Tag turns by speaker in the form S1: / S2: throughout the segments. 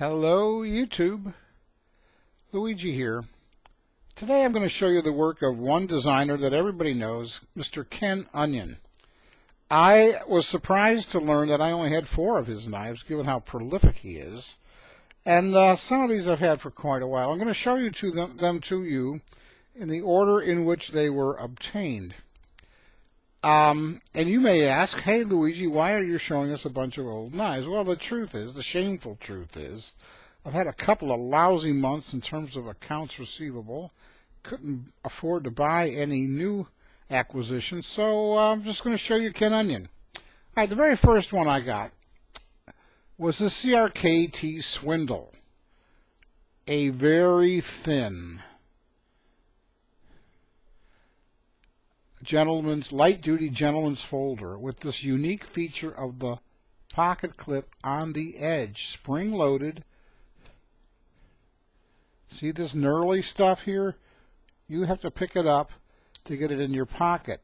S1: Hello YouTube, Luigi here. Today I'm going to show you the work of one designer that everybody knows, Mr. Ken Onion. I was surprised to learn that I only had 4 of his knives, given how prolific he is. And some of these I've had for quite a while. I'm going to show you them to you in the order in which they were obtained. And you may ask, hey Luigi, why are you showing us a bunch of old knives? Well, the truth is, the shameful truth is, I've had a couple of lousy months in terms of accounts receivable. Couldn't afford to buy any new acquisitions, so I'm just going to show you Ken Onion. All right, the very first one I got was the CRKT Swindle. A very thin light-duty gentleman's folder with this unique feature of the pocket clip on the edge, spring-loaded. See this knurly stuff here? You have to pick it up to get it in your pocket.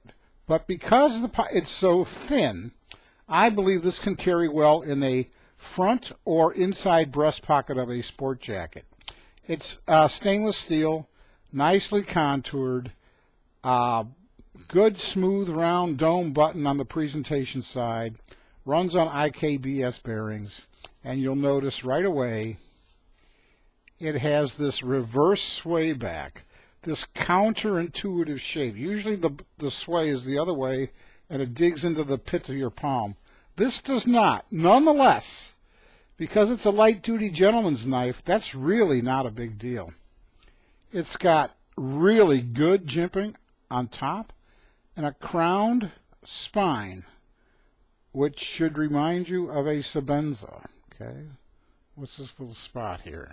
S1: But because it's so thin, I believe this can carry well in a front or inside breast pocket of a sport jacket. It's stainless steel, nicely contoured, good smooth round dome button on the presentation side, runs on IKBS bearings, and you'll notice right away it has this reverse sway back, this counterintuitive shape. Usually the sway is the other way and it digs into the pit of your palm. This does not. Nonetheless, because it's a light-duty gentleman's knife, that's really not a big deal. It's got really good jimping on top and a crowned spine, which should remind you of a Sabenza. Okay, what's this little spot here?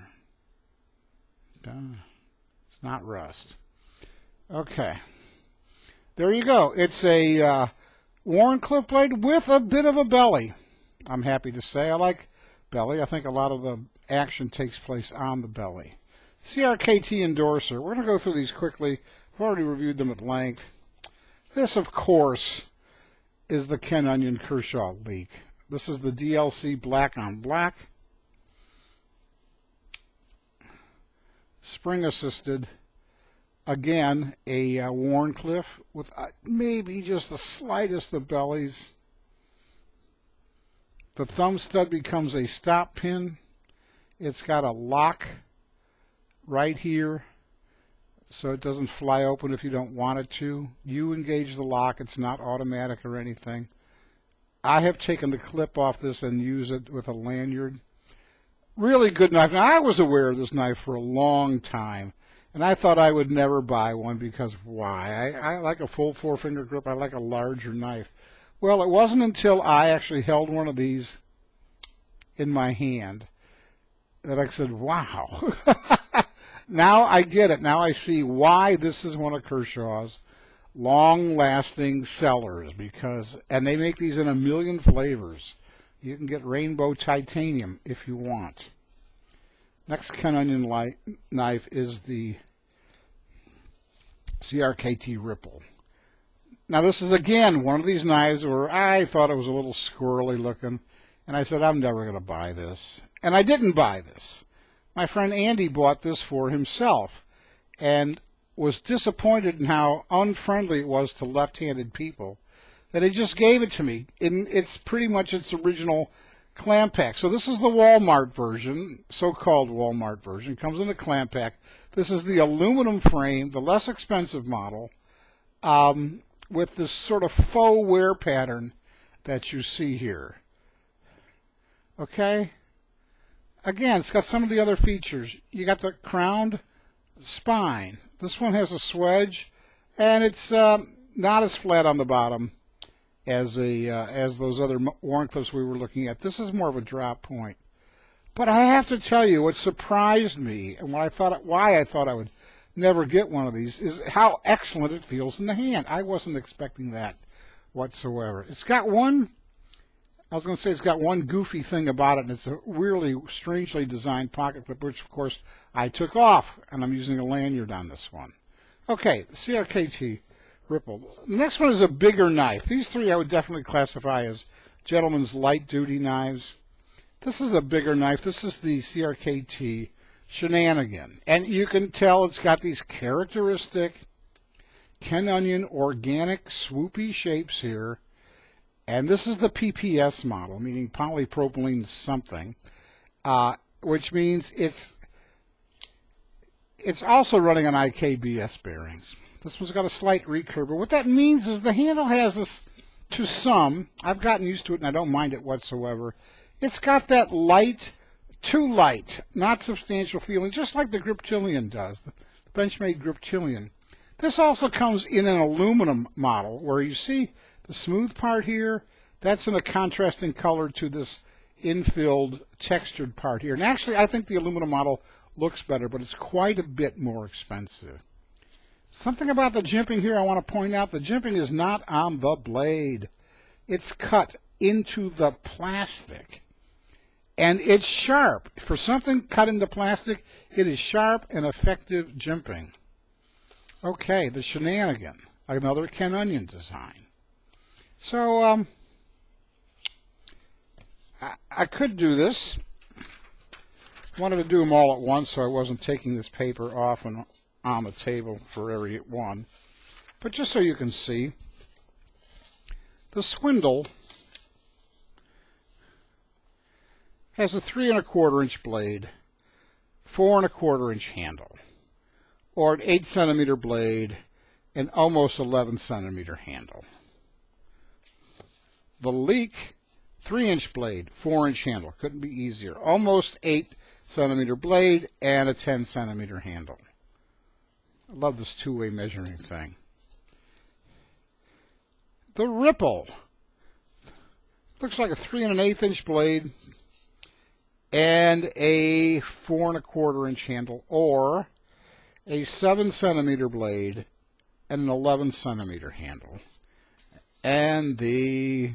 S1: It's not rust. Okay, there you go. It's a worn clip blade with a bit of a belly. I'm happy to say I like belly. I think a lot of the action takes place on the belly. CRKT endorser. We're going to go through these quickly. I've already reviewed them at length. This, of course, is the Ken Onion Kershaw Leek. This is the DLC black on black. Spring assisted. Again, a worn clip with maybe just the slightest of bellies. The thumb stud becomes a stop pin. It's got a lock right here, so it doesn't fly open if you don't want it to. You engage the lock. It's not automatic or anything. I have taken the clip off this and used it with a lanyard. Really good knife. Now, I was aware of this knife for a long time, and I thought I would never buy one because why? I like a full 4-finger grip. I like a larger knife. Well, it wasn't until I actually held one of these in my hand that I said, wow. Now I get it. Now I see why this is one of Kershaw's long-lasting sellers, and they make these in a million flavors. You can get rainbow titanium if you want. Next Ken Onion knife is the CRKT Ripple. Now this is again one of these knives where I thought it was a little squirrely looking, and I said I'm never going to buy this. And I didn't buy this. My friend Andy bought this for himself and was disappointed in how unfriendly it was to left-handed people that he just gave it to me. It's pretty much its original clamp pack. So this is the Walmart version, so-called Walmart version. Comes in a clamp pack. This is the aluminum frame, the less expensive model, with this sort of faux wear pattern that you see here. Okay? Again, it's got some of the other features. You got the crowned spine. This one has a swedge, and it's not as flat on the bottom as those other worn clips we were looking at. This is more of a drop point. But I have to tell you, what surprised me, and why I thought I would never get one of these, is how excellent it feels in the hand. I wasn't expecting that whatsoever. It's got one goofy thing about it, and it's a really strangely designed pocket clip, which, of course, I took off, and I'm using a lanyard on this one. Okay, the CRKT Ripple. The next one is a bigger knife. These 3 I would definitely classify as gentlemen's light-duty knives. This is a bigger knife. This is the CRKT Shenanigan. And you can tell it's got these characteristic Ken Onion organic swoopy shapes here. And this is the PPS model, meaning polypropylene something, which means it's also running on IKBS bearings. This one's got a slight recurve, but what that means is the handle has this, to some, I've gotten used to it and I don't mind it whatsoever, it's got that light, too light, not substantial feeling, just like the Griptilian does, the Benchmade Griptilian. This also comes in an aluminum model where you see the smooth part here, that's in a contrasting color to this infilled textured part here. And actually, I think the aluminum model looks better, but it's quite a bit more expensive. Something about the jimping here I want to point out. The jimping is not on the blade. It's cut into the plastic. And it's sharp. For something cut into plastic, it is sharp and effective jimping. Okay, the Shenanigan, another Ken Onion design. So, I could do this. Wanted to do them all at once so I wasn't taking this paper off and on the table for every one. But just so you can see, the Swindle has a 3 1/4 inch blade, 4 1/4 inch handle, or an 8 centimeter blade, and almost 11 centimeter handle. The Leek, 3 inch blade, 4 inch handle. Couldn't be easier. Almost 8 centimeter blade and a 10 centimeter handle. I love this two-way measuring thing. The Ripple. Looks like a 3 1/8 inch blade and a 4 1/4 inch handle, or a 7 centimeter blade and an 11 centimeter handle. And the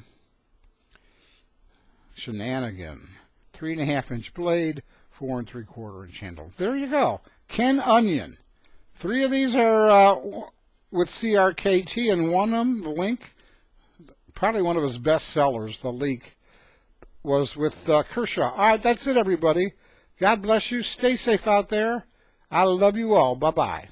S1: Shenanigan, 3 1/2 inch blade, 4 3/4 inch handle. There you go. Ken Onion. 3 of these are with CRKT, and one of them, the Link, probably one of his best sellers, the Leek, was with Kershaw. All right, that's it, everybody. God bless you. Stay safe out there. I love you all. Bye-bye.